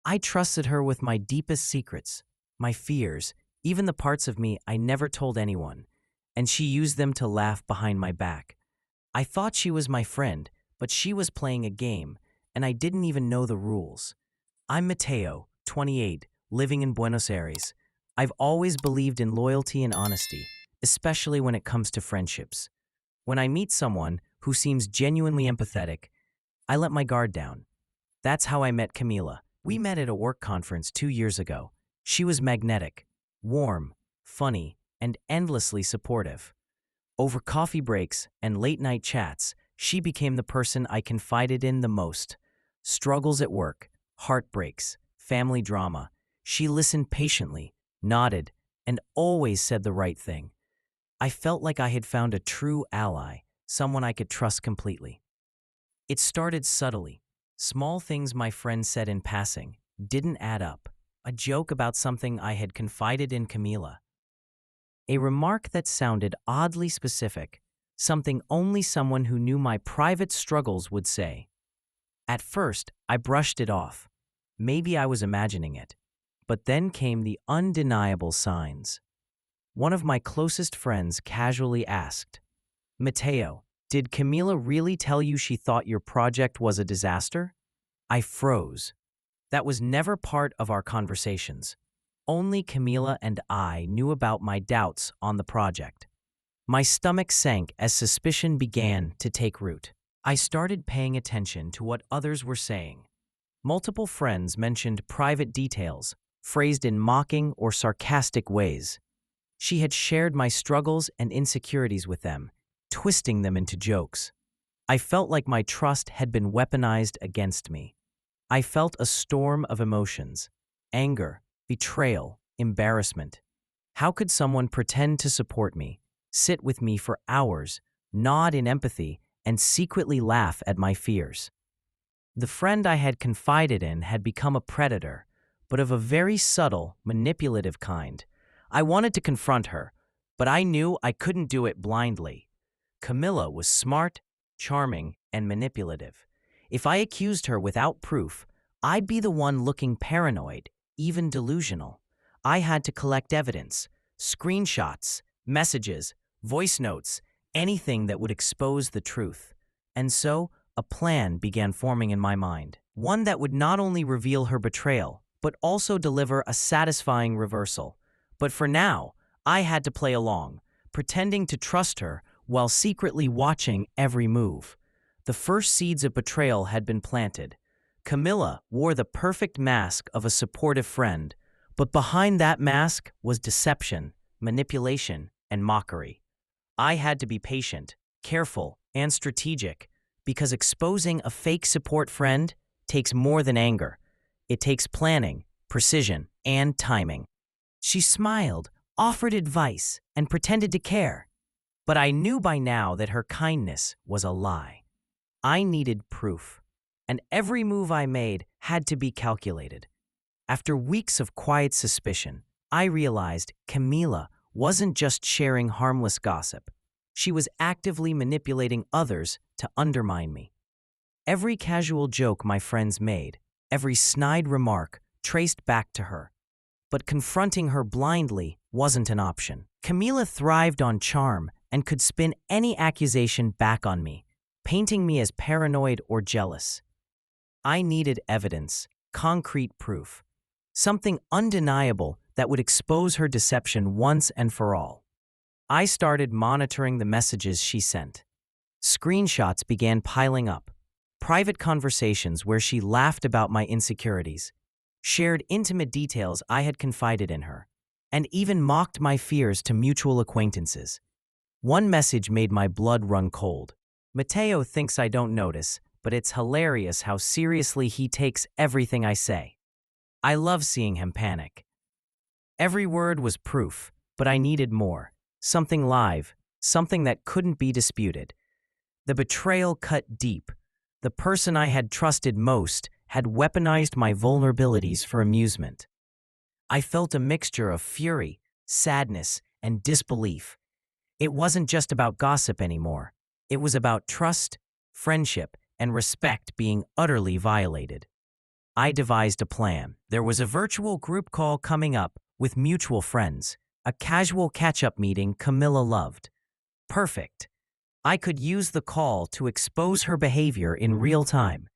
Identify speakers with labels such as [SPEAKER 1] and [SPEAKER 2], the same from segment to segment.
[SPEAKER 1] I trusted her with my deepest secrets, my fears, even the parts of me I never told anyone, and she used them to laugh behind my back. I thought she was my friend, but she was playing a game, and I didn't even know the rules. I'm Mateo, 28, living in Buenos Aires. I've always believed in loyalty and honesty, especially when it comes to friendships. When I meet someone who seems genuinely empathetic, I let my guard down. That's how I met Camila. We met at a work conference 2 years ago. She was magnetic, warm, funny, and endlessly supportive. Over coffee breaks and late-night chats, she became the person I confided in the most. Struggles at work, heartbreaks, family drama. She listened patiently, nodded, and always said the right thing. I felt like I had found a true ally, someone I could trust completely. It started subtly. Small things my friend said in passing didn't add up. A joke about something I had confided in Camila. A remark that sounded oddly specific, something only someone who knew my private struggles would say. At first, I brushed it off. Maybe I was imagining it. But then came the undeniable signs. One of my closest friends casually asked, "Mateo, did Camila really tell you she thought your project was a disaster?" I froze. That was never part of our conversations. Only Camila and I knew about my doubts on the project. My stomach sank as suspicion began to take root. I started paying attention to what others were saying. Multiple friends mentioned private details, phrased in mocking or sarcastic ways. She had shared my struggles and insecurities with them, twisting them into jokes. I felt like my trust had been weaponized against me. I felt a storm of emotions: anger, betrayal, embarrassment. How could someone pretend to support me, sit with me for hours, nod in empathy, and secretly laugh at my fears? The friend I had confided in had become a predator, but of a very subtle, manipulative kind. I wanted to confront her, but I knew I couldn't do it blindly. Camilla was smart, charming, and manipulative. If I accused her without proof, I'd be the one looking paranoid, even delusional. I had to collect evidence, screenshots, messages, voice notes, anything that would expose the truth. And so, a plan began forming in my mind. One that would not only reveal her betrayal, but also deliver a satisfying reversal. But for now, I had to play along, pretending to trust her while secretly watching every move. The first seeds of betrayal had been planted. Camilla wore the perfect mask of a supportive friend, but behind that mask was deception, manipulation, and mockery. I had to be patient, careful, and strategic, because exposing a fake support friend takes more than anger. It takes planning, precision, and timing. She smiled, offered advice, and pretended to care. But I knew by now that her kindness was a lie. I needed proof, and every move I made had to be calculated. After weeks of quiet suspicion, I realized Camila wasn't just sharing harmless gossip. She was actively manipulating others to undermine me. Every casual joke my friends made, every snide remark traced back to her. But confronting her blindly wasn't an option. Camila thrived on charm and could spin any accusation back on me, painting me as paranoid or jealous. I needed evidence, concrete proof, something undeniable that would expose her deception once and for all. I started monitoring the messages she sent. Screenshots began piling up, private conversations where she laughed about my insecurities, shared intimate details I had confided in her, and even mocked my fears to mutual acquaintances. One message made my blood run cold. "Mateo thinks I don't notice, but it's hilarious how seriously he takes everything I say." I love seeing him panic. Every word was proof, but I needed more. Something live, something that couldn't be disputed. The betrayal cut deep. The person I had trusted most had weaponized my vulnerabilities for amusement. I felt a mixture of fury, sadness, and disbelief. It wasn't just about gossip anymore. It was about trust, friendship, and respect being utterly violated. I devised a plan. There was a virtual group call coming up with mutual friends, a casual catch-up meeting Camilla loved. Perfect. I could use the call to expose her behavior in real time.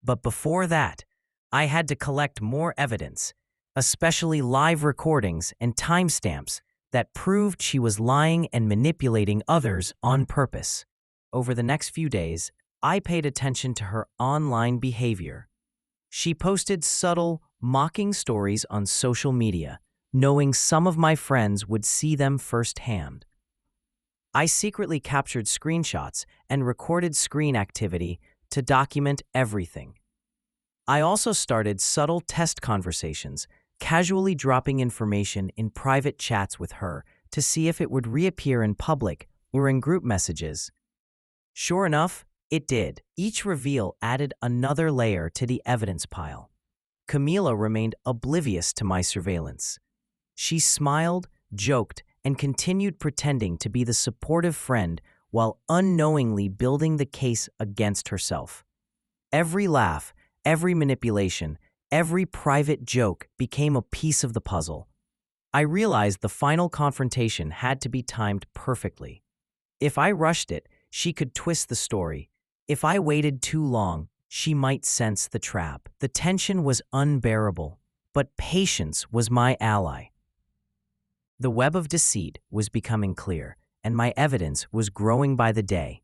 [SPEAKER 1] But before that, I had to collect more evidence, especially live recordings and timestamps that proved she was lying and manipulating others on purpose. Over the next few days, I paid attention to her online behavior. She posted subtle, mocking stories on social media, knowing some of my friends would see them firsthand. I secretly captured screenshots and recorded screen activity to document everything. I also started subtle test conversations, casually dropping information in private chats with her to see if it would reappear in public or in group messages. Sure enough, it did. Each reveal added another layer to the evidence pile. Camila remained oblivious to my surveillance. She smiled, joked, and continued pretending to be the supportive friend while unknowingly building the case against herself. Every laugh, every manipulation, every private joke became a piece of the puzzle. I realized the final confrontation had to be timed perfectly. If I rushed it, she could twist the story. If I waited too long, she might sense the trap. The tension was unbearable, but patience was my ally. The web of deceit was becoming clear, and my evidence was growing by the day.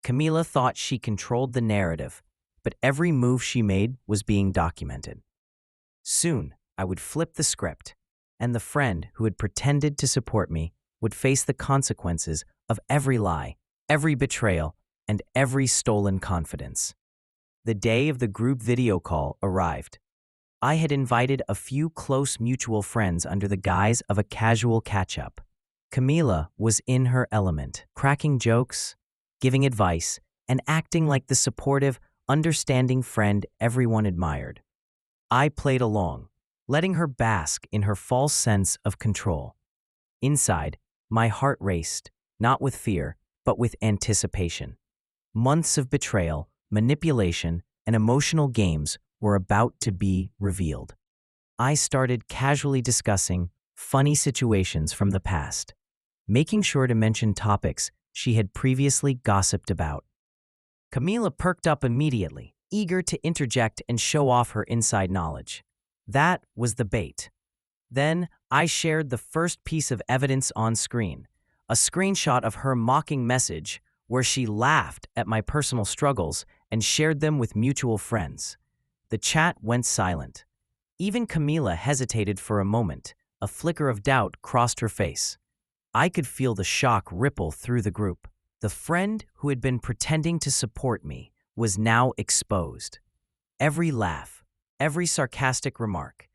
[SPEAKER 1] Camila thought she controlled the narrative, but every move she made was being documented. Soon, I would flip the script, and the friend who had pretended to support me would face the consequences of every lie, every betrayal, and every stolen confidence. The day of the group video call arrived. I had invited a few close mutual friends under the guise of a casual catch-up. Camila was in her element, cracking jokes, giving advice, and acting like the supportive, understanding friend everyone admired. I played along, letting her bask in her false sense of control. Inside, my heart raced, not with fear, but with anticipation. Months of betrayal, manipulation, and emotional games were about to be revealed. I started casually discussing funny situations from the past, making sure to mention topics she had previously gossiped about. Camila perked up immediately, eager to interject and show off her inside knowledge. That was the bait. Then I shared the first piece of evidence on screen, a screenshot of her mocking message where she laughed at my personal struggles and shared them with mutual friends. The chat went silent. Even Camila hesitated for a moment. A flicker of doubt crossed her face. I could feel the shock ripple through the group. The friend who had been pretending to support me was now exposed. Every laugh, every sarcastic remark,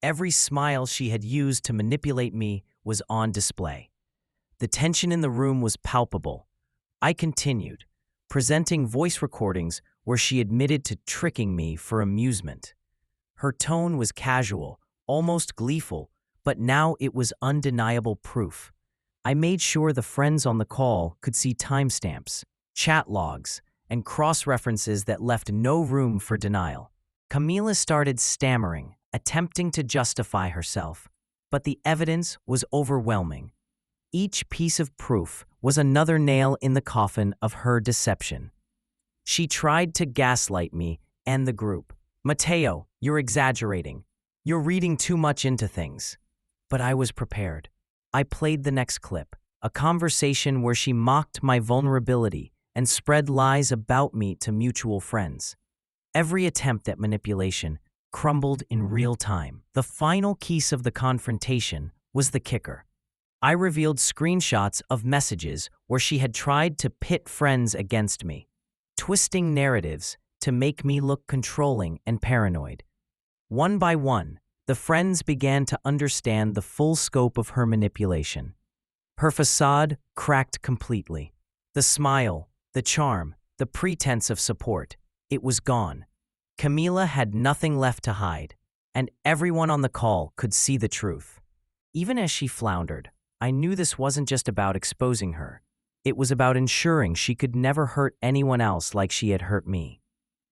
[SPEAKER 1] every smile she had used to manipulate me was on display. The tension in the room was palpable. I continued, presenting voice recordings where she admitted to tricking me for amusement. Her tone was casual, almost gleeful, but now it was undeniable proof. I made sure the friends on the call could see timestamps, chat logs, and cross-references that left no room for denial. Camila started stammering, attempting to justify herself, but the evidence was overwhelming. Each piece of proof was another nail in the coffin of her deception. She tried to gaslight me and the group. "Mateo, you're exaggerating. You're reading too much into things." But I was prepared. I played the next clip, a conversation where she mocked my vulnerability and spread lies about me to mutual friends. Every attempt at manipulation crumbled in real time. The final piece of the confrontation was the kicker. I revealed screenshots of messages where she had tried to pit friends against me, twisting narratives to make me look controlling and paranoid. One by one, the friends began to understand the full scope of her manipulation. Her facade cracked completely. The smile, the charm, the pretense of support, it was gone. Camila had nothing left to hide, and everyone on the call could see the truth. Even as she floundered, I knew this wasn't just about exposing her. It was about ensuring she could never hurt anyone else like she had hurt me.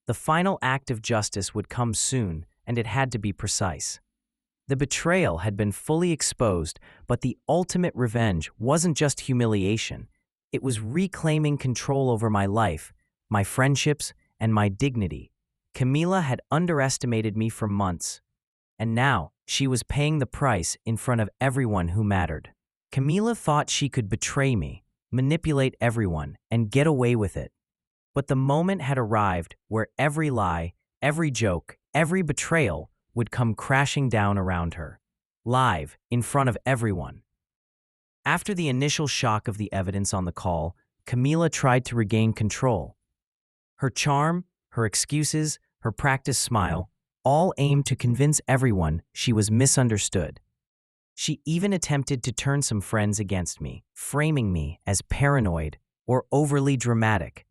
[SPEAKER 1] The final act of justice would come soon, and it had to be precise. The betrayal had been fully exposed, but the ultimate revenge wasn't just humiliation. It was reclaiming control over my life, my friendships, and my dignity. Camila had underestimated me for months, and now she was paying the price in front of everyone who mattered. Camila thought she could betray me, manipulate everyone, and get away with it. But the moment had arrived where every lie, every joke, every betrayal would come crashing down around her, live, in front of everyone. After the initial shock of the evidence on the call, Camila tried to regain control. Her charm, her excuses, her practiced smile, all aimed to convince everyone she was misunderstood. She even attempted to turn some friends against me, framing me as paranoid or overly dramatic.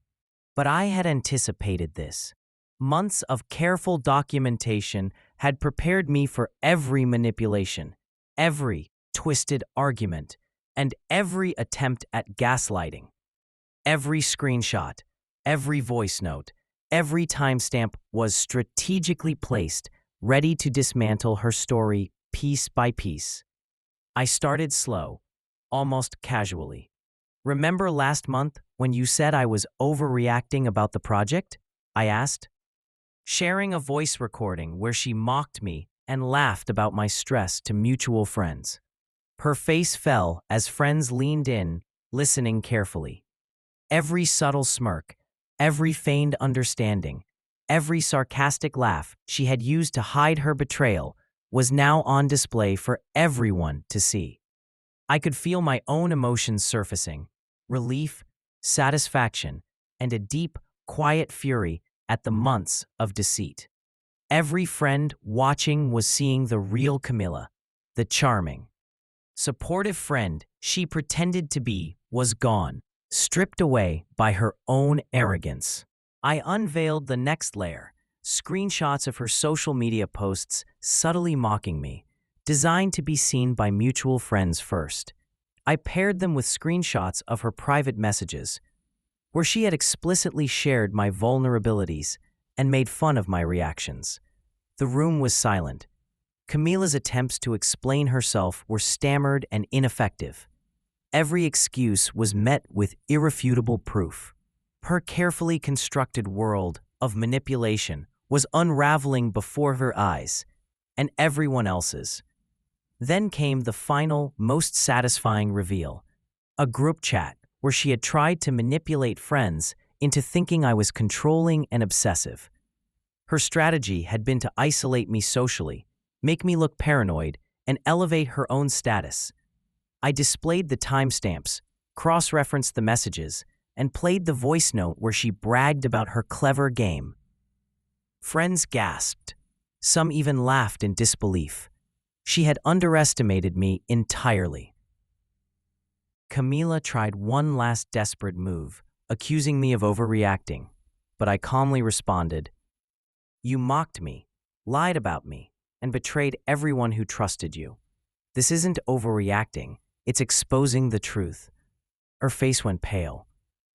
[SPEAKER 1] But I had anticipated this. Months of careful documentation had prepared me for every manipulation, every twisted argument, and every attempt at gaslighting. Every screenshot, every voice note, every timestamp was strategically placed, ready to dismantle her story piece by piece. I started slow, almost casually. "Remember last month when you said I was overreacting about the project?" I asked, sharing a voice recording where she mocked me and laughed about my stress to mutual friends. Her face fell as friends leaned in, listening carefully. Every subtle smirk, every feigned understanding, every sarcastic laugh she had used to hide her betrayal was now on display for everyone to see. I could feel my own emotions surfacing: relief, satisfaction, and a deep, quiet fury at the months of deceit. Every friend watching was seeing the real Camila, the charming, supportive friend she pretended to be was gone, stripped away by her own arrogance. I unveiled the next layer: screenshots of her social media posts subtly mocking me, designed to be seen by mutual friends first. I paired them with screenshots of her private messages, where she had explicitly shared my vulnerabilities and made fun of my reactions. The room was silent. Camila's attempts to explain herself were stammered and ineffective. Every excuse was met with irrefutable proof. Her carefully constructed world of manipulation was unraveling before her eyes, and everyone else's. Then came the final, most satisfying reveal: a group chat where she had tried to manipulate friends into thinking I was controlling and obsessive. Her strategy had been to isolate me socially, make me look paranoid, and elevate her own status. I displayed the timestamps, cross-referenced the messages, and played the voice note where she bragged about her clever game. Friends gasped. Some even laughed in disbelief. She had underestimated me entirely. Camila tried one last desperate move, accusing me of overreacting, but I calmly responded, "You mocked me, lied about me, and betrayed everyone who trusted you. This isn't overreacting, it's exposing the truth." Her face went pale.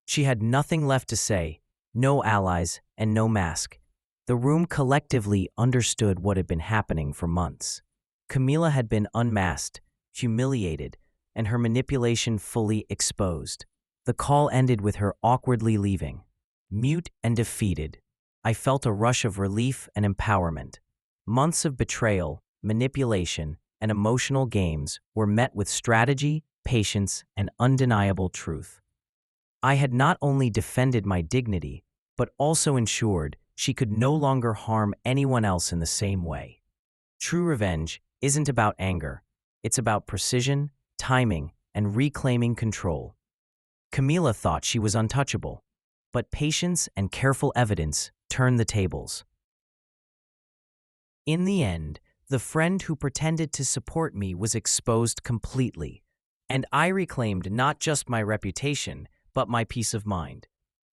[SPEAKER 1] She had nothing left to say, no allies and no mask. The room collectively understood what had been happening for months. Camila had been unmasked, humiliated, and her manipulation fully exposed. The call ended with her awkwardly leaving. Mute and defeated, I felt a rush of relief and empowerment. Months of betrayal, manipulation, and emotional games were met with strategy, patience, and undeniable truth. I had not only defended my dignity, but also ensured she could no longer harm anyone else in the same way. True revenge isn't about anger. It's about precision, timing, and reclaiming control. Camila thought she was untouchable, but patience and careful evidence turned the tables. In the end, the friend who pretended to support me was exposed completely, and I reclaimed not just my reputation, but my peace of mind.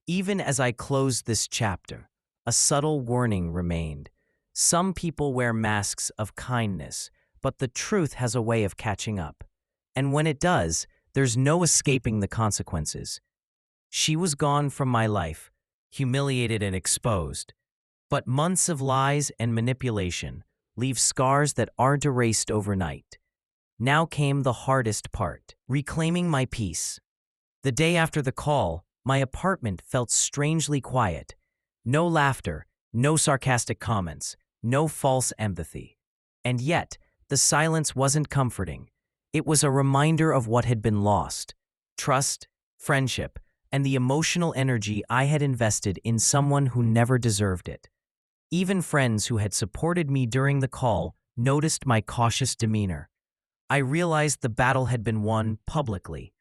[SPEAKER 1] Even as I closed this chapter, a subtle warning remained. Some people wear masks of kindness, but the truth has a way of catching up. And when it does, there's no escaping the consequences. She was gone from my life, humiliated and exposed, But months of lies and manipulation leave scars that aren't erased overnight. Now came the hardest part, reclaiming my peace. The day after the call, my apartment felt strangely quiet. No laughter, no sarcastic comments, no false empathy. And yet, the silence wasn't comforting. It was a reminder of what had been lost: trust, friendship, and the emotional energy I had invested in someone who never deserved it. Even friends who had supported me during the call noticed my cautious demeanor. I realized the battle had been won publicly,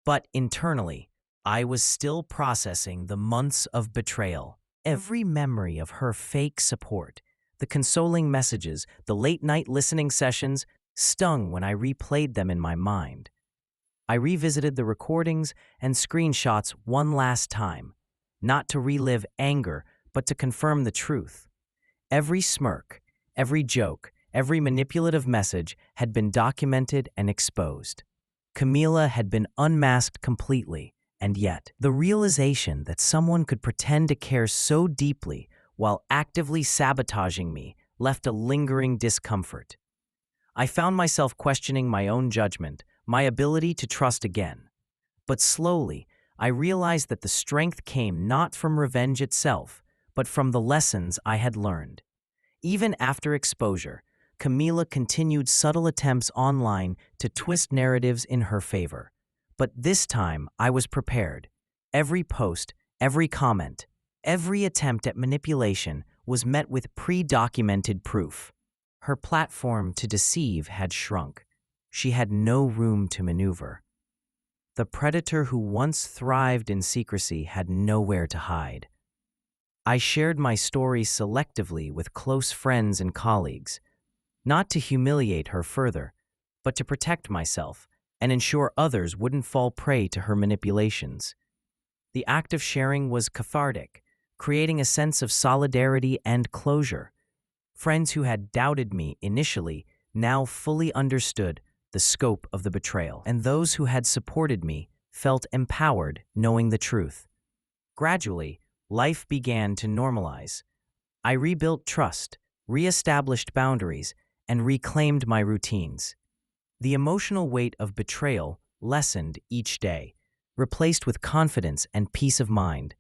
[SPEAKER 1] but internally, I was still processing the months of betrayal. Every memory of her fake support, the consoling messages, the late-night listening sessions, stung when I replayed them in my mind. I revisited the recordings and screenshots one last time, not to relive anger, but to confirm the truth. Every smirk, every joke, every manipulative message had been documented and exposed. Camila had been unmasked completely, and yet the realization that someone could pretend to care so deeply while actively sabotaging me left a lingering discomfort. I found myself questioning my own judgment, my ability to trust again. But slowly, I realized that the strength came not from revenge itself, but from the lessons I had learned. Even after exposure, Camila continued subtle attempts online to twist narratives in her favor. But this time, I was prepared. Every post, every comment, every attempt at manipulation was met with pre-documented proof. Her platform to deceive had shrunk. She had no room to maneuver. The predator who once thrived in secrecy had nowhere to hide. I shared my story selectively with close friends and colleagues, not to humiliate her further, but to protect myself and ensure others wouldn't fall prey to her manipulations. The act of sharing was cathartic, creating a sense of solidarity and closure. Friends who had doubted me initially now fully understood the scope of the betrayal, and those who had supported me felt empowered knowing the truth. Gradually, life began to normalize. I rebuilt trust, reestablished boundaries, and reclaimed my routines. The emotional weight of betrayal lessened each day, replaced with confidence and peace of mind.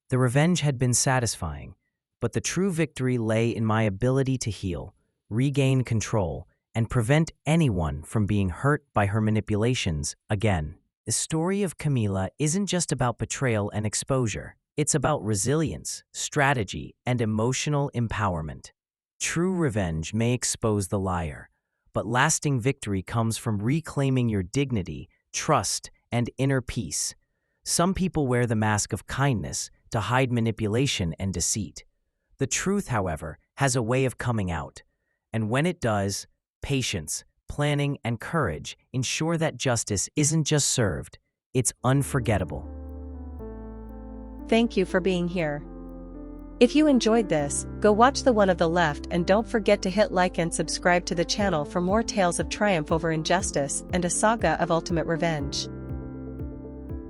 [SPEAKER 1] The revenge had been satisfying, but the true victory lay in my ability to heal, regain control, and prevent anyone from being hurt by her manipulations again. The story of Camila isn't just about betrayal and exposure. It's about resilience, strategy, and emotional empowerment. True revenge may expose the liar, but lasting victory comes from reclaiming your dignity, trust, and inner peace. Some people wear the mask of kindness to hide manipulation and deceit. The truth, however, has a way of coming out. And when it does, patience, planning, and courage ensure that justice isn't just served, it's unforgettable.
[SPEAKER 2] Thank you for being here. If you enjoyed this, go watch the one on the left and don't forget to hit like and subscribe to the channel for more tales of triumph over injustice and a saga of ultimate revenge.